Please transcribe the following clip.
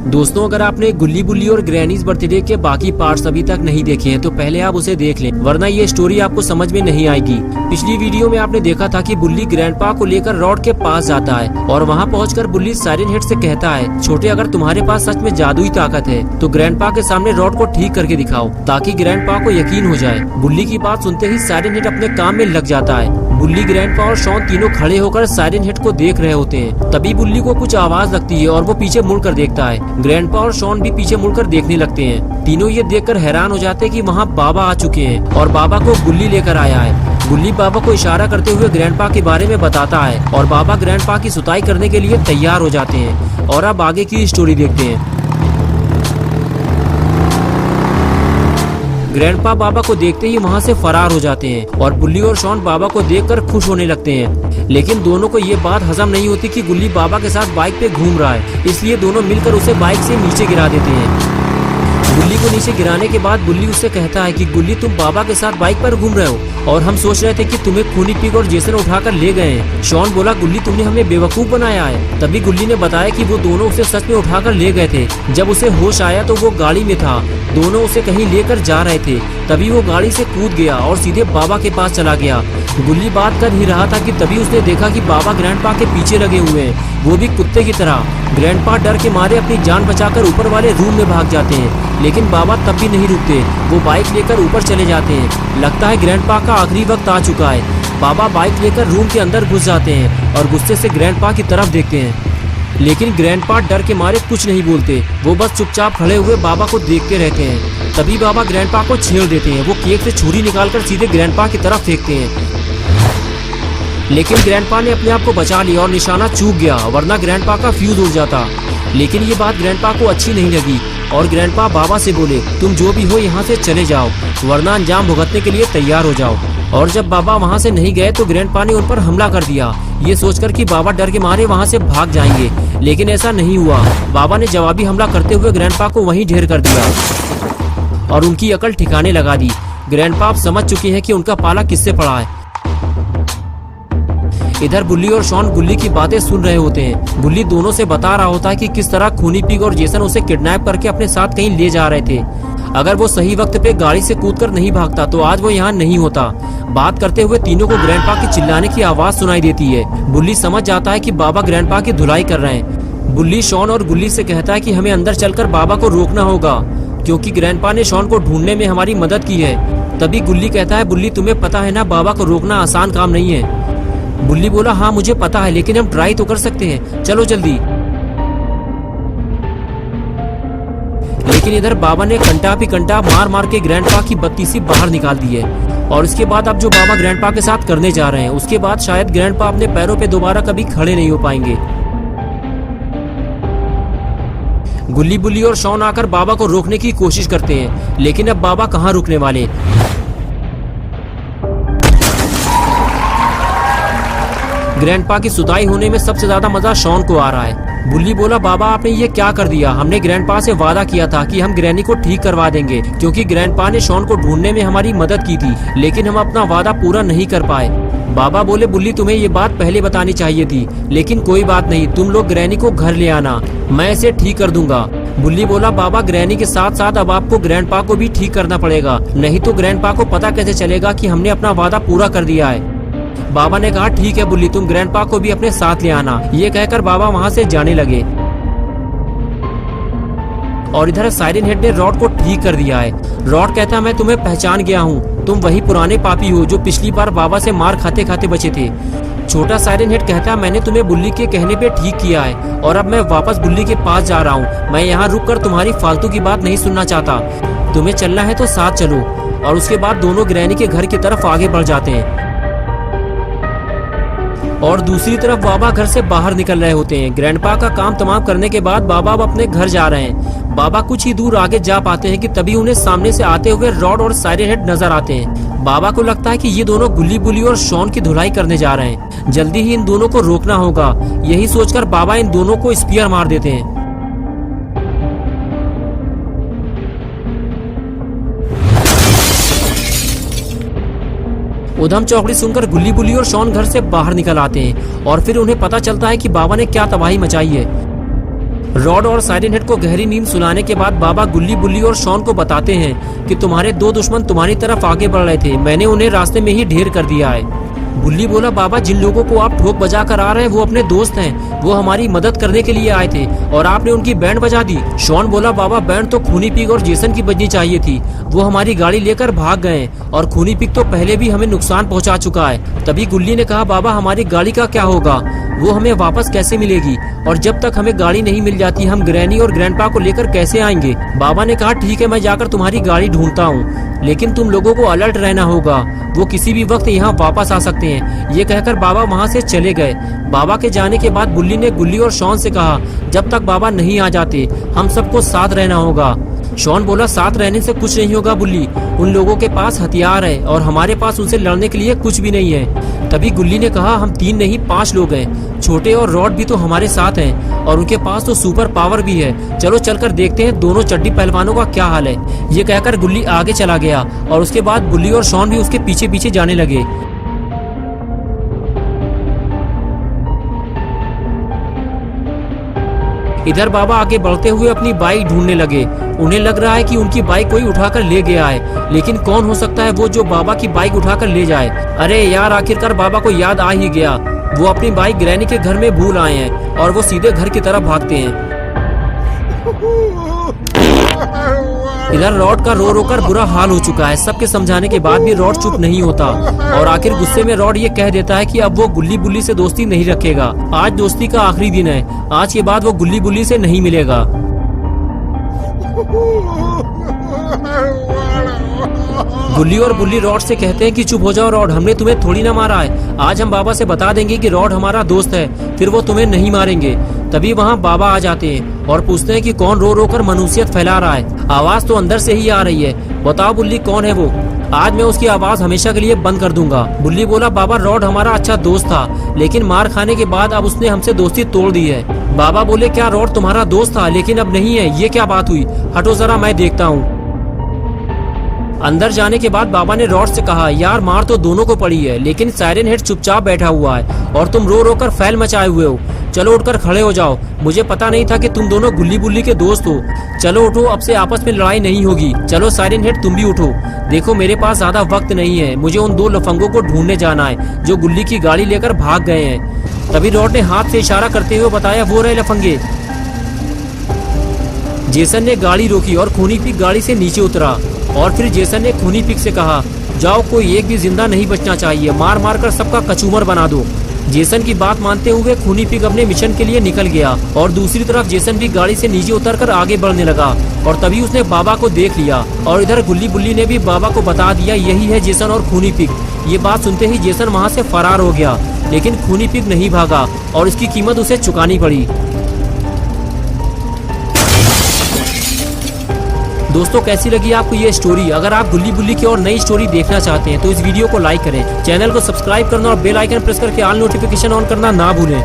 दोस्तों, अगर आपने गुल्ली बुल्ली और ग्रैनीज बर्थडे के बाकी पार्ट्स अभी तक नहीं देखे हैं तो पहले आप उसे देख लें, वरना ये स्टोरी आपको समझ में नहीं आएगी। पिछली वीडियो में आपने देखा था कि बुल्ली ग्रैंडपा को लेकर रॉड के पास जाता है और वहाँ पहुंचकर बुल्ली साइरन हेड से कहता है, छोटे, अगर तुम्हारे पास सच में जादुई ताकत है तो ग्रैंडपा के सामने रॉड को ठीक करके दिखाओ ताकि ग्रैंडपा को यकीन हो जाए। बुल्ली की बात सुनते ही साइरन हेड अपने काम में लग जाता है। बुल्ली, ग्रैंडपा और शॉन तीनों खड़े होकर साइरन हेड को देख रहे होते हैं। तभी बुल्ली को कुछ आवाज लगती है और वो पीछे मुड़कर देखता है। ग्रैंडपा और शॉन भी पीछे मुड़कर देखने लगते हैं। तीनों ये देखकर हैरान हो जाते हैं कि वहाँ बाबा आ चुके हैं और बाबा को बुल्ली लेकर आया है। बुल्ली बाबा को इशारा करते हुए ग्रैंडपा के बारे में बताता है और बाबा ग्रैंडपा की सुताई करने के लिए तैयार हो जाते हैं। और अब आगे की स्टोरी देखते हैं। ग्रैंडपा बाबा को देखते ही वहाँ से फरार हो जाते हैं और बुल्ली और शॉन बाबा को देखकर खुश होने लगते हैं। लेकिन दोनों को ये बात हजम नहीं होती कि गुल्ली बाबा के साथ बाइक पे घूम रहा है, इसलिए दोनों मिलकर उसे बाइक से नीचे गिरा देते हैं। गुल्ली को नीचे गिराने के बाद बुल्ली उससे कहता है कि गुल्ली, तुम बाबा के साथ बाइक पर घूम रहे हो और हम सोच रहे थे कि तुम्हें खूनी पिग और जेसन उठाकर ले गए हैं। शॉन बोला, गुल्ली, तुमने हमें बेवकूफ बनाया है। तभी गुल्ली ने बताया कि वो दोनों उसे सच में उठाकर ले गए थे। जब उसे होश आया तो वो गाड़ी में था, दोनों उसे कहीं लेकर जा रहे थे। तभी वो गाड़ी से कूद गया और सीधे बाबा के पास चला गया। गुल्ली बात कर ही रहा था कि तभी उसने देखा कि बाबा ग्रैंडपा के पीछे लगे हुए हैं, वो भी कुत्ते की तरह। ग्रैंडपा डर के मारे अपनी जान बचाकर ऊपर वाले रूम में भाग जाते हैं, लेकिन बाबा तब भी नहीं रुकते। वो बाइक लेकर ऊपर चले जाते हैं। लगता है ग्रैंडपा का आखिरी वक्त आ चुका है। बाबा बाइक लेकर रूम के अंदर घुस जाते हैं और गुस्से से ग्रैंडपा की तरफ देखते हैं, लेकिन ग्रैंडपा डर के मारे कुछ नहीं बोलते। वो बस चुपचाप खड़े हुए बाबा को देखते रहते हैं। तभी बाबा ग्रैंडपा को छेड़ देते हैं। वो केक से छुरी निकालकर सीधे ग्रैंडपा की तरफ फेंकते हैं, लेकिन ग्रैंडपा ने अपने आप को बचा लिया और निशाना चूक गया, वरना ग्रैंडपा का फ्यूज उड़ जाता। लेकिन ये बात ग्रैंडपा को अच्छी नहीं लगी और ग्रैंडपा बाबा से बोले, तुम जो भी हो यहाँ से चले जाओ, वरना अंजाम भुगतने के लिए तैयार हो जाओ। और जब बाबा वहाँ से नहीं गए तो ग्रैंडपा ने उन पर हमला कर दिया, ये सोचकर कि बाबा डर के मारे वहाँ से भाग जाएंगे। लेकिन ऐसा नहीं हुआ। बाबा ने जवाबी हमला करते हुए ग्रैंडपा को वहीं ढेर कर दिया और उनकी अकल ठिकाने लगा दी। ग्रैंडपा अब समझ चुके हैं कि उनका पाला किससे पड़ा है। इधर बुल्ली और शॉन गुल्ली की बातें सुन रहे होते हैं। बुल्ली दोनों से बता रहा होता है कि किस तरह खूनी पिग और जेसन उसे किडनैप करके अपने साथ कहीं ले जा rहे थे। अगर वो सही वक्त पे गाड़ी से कूदकर नहीं भागता तो आज वो यहाँ नहीं होता। बात करते हुए तीनों को ग्रैंडपा की चिल्लाने की आवाज सुनाई देती है। बुल्ली समझ जाता है कि बाबा ग्रैंडपा की धुलाई कर रहे हैं। बुल्ली शॉन और गुल्ली से कहता है कि हमें अंदर चलकर बाबा को रोकना होगा, क्योंकि ग्रैंडपा ने शॉन को ढूंढने में हमारी मदद की है। तभी गुल्ली कहता है, बुल्ली, तुम्हें पता है ना, बाबा को रोकना आसान काम नहीं है। बुल्ली बोला, हाँ मुझे पता है, लेकिन हम ट्राई तो कर सकते हैं, चलो जल्दी। लेकिन इधर बाबा ने कंटा पे कंटा मार मार के ग्रैंडपा की बत्तीसी बाहर निकाल दी है। और इसके बाद अब जो बाबा ग्रैंडपा के साथ करने जा रहे हैं, उसके बाद शायद ग्रैंडपा अपने पैरों पे दोबारा कभी खड़े नहीं हो पाएंगे। गुल्ली, बुल्ली और शॉन आकर बाबा को रोकने की कोशिश करते हैं, लेकिन अब बाबा कहाँ रुकने वाले। ग्रैंडपा की सुताई होने में सबसे ज्यादा मजा शॉन को आ रहा है। बुल्ली बोला, बाबा आपने ये क्या कर दिया? हमने ग्रैंडपा से वादा किया था कि हम ग्रैनी को ठीक करवा देंगे, क्योंकि ग्रैंडपा ने शॉन को ढूंढने में हमारी मदद की थी, लेकिन हम अपना वादा पूरा नहीं कर पाए। बाबा बोले, बुल्ली, तुम्हें ये बात पहले बतानी चाहिए थी, लेकिन कोई बात नहीं, तुम लोग ग्रैनी को घर ले आना, मैं इसे ठीक कर दूंगा। बुल्ली बोला, बाबा ग्रैनी के साथ साथ अब आपको ग्रैंडपा को भी ठीक करना पड़ेगा, नहीं तो ग्रैंडपा को पता कैसे चलेगा कि हमने अपना वादा पूरा कर दिया है। बाबा ने कहा, ठीक है बुल्ली, तुम ग्रैंडपा को भी अपने साथ ले आना। ये कहकर बाबा वहाँ से जाने लगे और इधर साइरन हेड ने रॉड को ठीक कर दिया है। रॉड कहता, मैं तुम्हें पहचान गया हूँ, तुम वही पुराने पापी हो जो पिछली बार बाबा से मार खाते खाते बचे थे। छोटा साइरन हेड कहता, मैंने तुम्हें बुल्ली के कहने पे ठीक किया है और अब मैं वापस बुल्ली के पास जा रहा हूँ। मैं यहाँ रुक कर तुम्हारी फालतू की बात नहीं सुनना चाहता, तुम्हें चलना है तो साथ चलो। और उसके बाद दोनों ग्रैनी के घर की तरफ आगे बढ़ जाते हैं और दूसरी तरफ बाबा घर से बाहर निकल रहे होते हैं। ग्रैंडपा का काम तमाम करने के बाद बाबा अब अपने घर जा रहे हैं। बाबा कुछ ही दूर आगे जा पाते हैं कि तभी उन्हें सामने से आते हुए रॉड और साइरन हेड नजर आते हैं। बाबा को लगता है कि ये दोनों गुल्ली, बुल्ली और शॉन की धुलाई करने जा रहे हैं, जल्दी ही इन दोनों को रोकना होगा। यही सोचकर बाबा इन दोनों को स्पीयर मार देते हैं। उधम चौकड़ी सुनकर गुल्ली, बुल्ली और शॉन घर से बाहर निकल आते हैं और फिर उन्हें पता चलता है कि बाबा ने क्या तबाही मचाई है। रॉड और साइरन हेड को गहरी नींद सुलाने के बाद बाबा गुल्ली, बुल्ली और शॉन को बताते हैं कि तुम्हारे दो दुश्मन तुम्हारी तरफ आगे बढ़ रहे थे, मैंने उन्हें रास्ते में ही ढेर कर दिया है। बुल्ली बोला, बाबा जिन लोगों को आप ठोक बजा कर आ रहे हैं वो अपने दोस्त हैं, वो हमारी मदद करने के लिए आए थे और आपने उनकी बैंड बजा दी। शॉन बोला, बाबा बैंड तो खूनी पिग और जेसन की बजनी चाहिए थी, वो हमारी गाड़ी लेकर भाग गए और खूनी पिग तो पहले भी हमें नुकसान पहुंचा चुका है। तभी गुल्ली ने कहा, बाबा हमारी गाड़ी का क्या होगा, वो हमें वापस कैसे मिलेगी, और जब तक हमें गाड़ी नहीं मिल जाती हम ग्रैनी और ग्रैंडपा को लेकर कैसे आएंगे। बाबा ने कहा, ठीक है मैं जाकर तुम्हारी गाड़ी ढूंढता हूँ, लेकिन तुम लोगों को अलर्ट रहना होगा, वो किसी भी वक्त यहाँ वापस आ सकते हैं। ये कहकर बाबा वहाँ से चले गए। बाबा के जाने के बाद बुल्ली ने गुल्ली और शॉन से कहा, जब तक बाबा नहीं आ जाते हम सबको साथ रहना होगा। शॉन बोला, साथ रहने से कुछ नहीं होगा बुल्ली, उन लोगों के पास हथियार है और हमारे पास उनसे लड़ने के लिए कुछ भी नहीं है। तभी गुल्ली ने कहा, हम 3 नहीं 5 लोग हैं, छोटे और रॉड भी तो हमारे साथ हैं और उनके पास तो सुपर पावर भी है, चलो चलकर देखते हैं दोनों चड्डी पहलवानों का क्या हाल है। ये कहकर गुल्ली आगे चला गया और उसके बाद बुल्ली और शॉन भी उसके पीछे पीछे जाने लगे। इधर बाबा आगे बढ़ते हुए अपनी बाइक ढूंढने लगे। उन्हें लग रहा है कि उनकी बाइक कोई उठाकर ले गया है, लेकिन कौन हो सकता है वो जो बाबा की बाइक उठाकर ले जाए। अरे यार, आखिरकार बाबा को याद आ ही गया, वो अपनी बाइक ग्रैनी के घर में भूल आए हैं और वो सीधे घर की तरफ भागते हैं। इधर रॉड का रो रो कर बुरा हाल हो चुका है। सबके समझाने के बाद भी रॉड चुप नहीं होता और आखिर गुस्से में रॉड ये कह देता है कि अब वो गुल्ली बुल्ली से दोस्ती नहीं रखेगा। आज दोस्ती का आखिरी दिन है, आज के बाद वो गुल्ली बुल्ली से नहीं मिलेगा। गुल्ली और बुल्ली रॉड से कहते हैं कि चुप हो जाओ रॉड, हमने तुम्हें थोड़ी ना मारा है, आज हम बाबा से बता देंगे कि रॉड हमारा दोस्त है, फिर वो तुम्हें नहीं मारेंगे। तभी वहाँ बाबा आ जाते हैं और पूछते हैं कि कौन रो रो कर मनुष्यत फैला रहा है, आवाज तो अंदर से ही आ रही है, बताओ बुल्ली कौन है वो, आज मैं उसकी आवाज हमेशा के लिए बंद कर दूंगा। बुल्ली बोला, बाबा रॉड हमारा अच्छा दोस्त था, लेकिन मार खाने के बाद अब उसने हमसे दोस्ती तोड़ दी है। बाबा बोले, क्या रॉड तुम्हारा दोस्त था लेकिन अब नहीं है, ये क्या बात हुई, हटो जरा मैं देखता हूँ। अंदर जाने के बाद बाबा ने रॉड से कहा, यार मार तो दोनों को पड़ी है, लेकिन साइरन हेड चुपचाप बैठा हुआ है और तुम रो रो कर फैल मचाए हुए हो, चलो उठकर खड़े हो जाओ, मुझे पता नहीं था कि तुम दोनों गुल्ली बुल्ली के दोस्त हो, चलो उठो, अब से आपस में लड़ाई नहीं होगी। चलो साइरन हेड तुम भी उठो, देखो मेरे पास ज्यादा वक्त नहीं है, मुझे उन 2 लफंगों को ढूंढने जाना है जो गुल्ली की गाड़ी लेकर भाग गए हैं। तभी रॉड ने हाथ से इशारा करते हुए बताया, वो रहे लफंगे। जेसन ने गाड़ी रोकी और खूनी पिग गाड़ी से नीचे उतरा और फिर जेसन ने खूनी पिग से कहा, जाओ कोई एक भी जिंदा नहीं बचना चाहिए, मार मार कर सबका कचूमर बना दो। जेसन की बात मानते हुए खूनी पिग अपने मिशन के लिए निकल गया और दूसरी तरफ जेसन भी गाड़ी से नीचे उतरकर आगे बढ़ने लगा और तभी उसने बाबा को देख लिया और इधर गुल्ली बुल्ली ने भी बाबा को बता दिया, यही है जेसन और खूनी पिग। ये बात सुनते ही जेसन वहाँ से फरार हो गया, लेकिन खूनी पिग नहीं भागा और इसकी कीमत उसे चुकानी पड़ी। दोस्तों कैसी लगी आपको ये स्टोरी? अगर आप गुल्ली बुल्ली की और नई स्टोरी देखना चाहते हैं तो इस वीडियो को लाइक करें, चैनल को सब्सक्राइब करना और बेल आइकन प्रेस करके ऑल नोटिफिकेशन ऑन करना ना भूलें।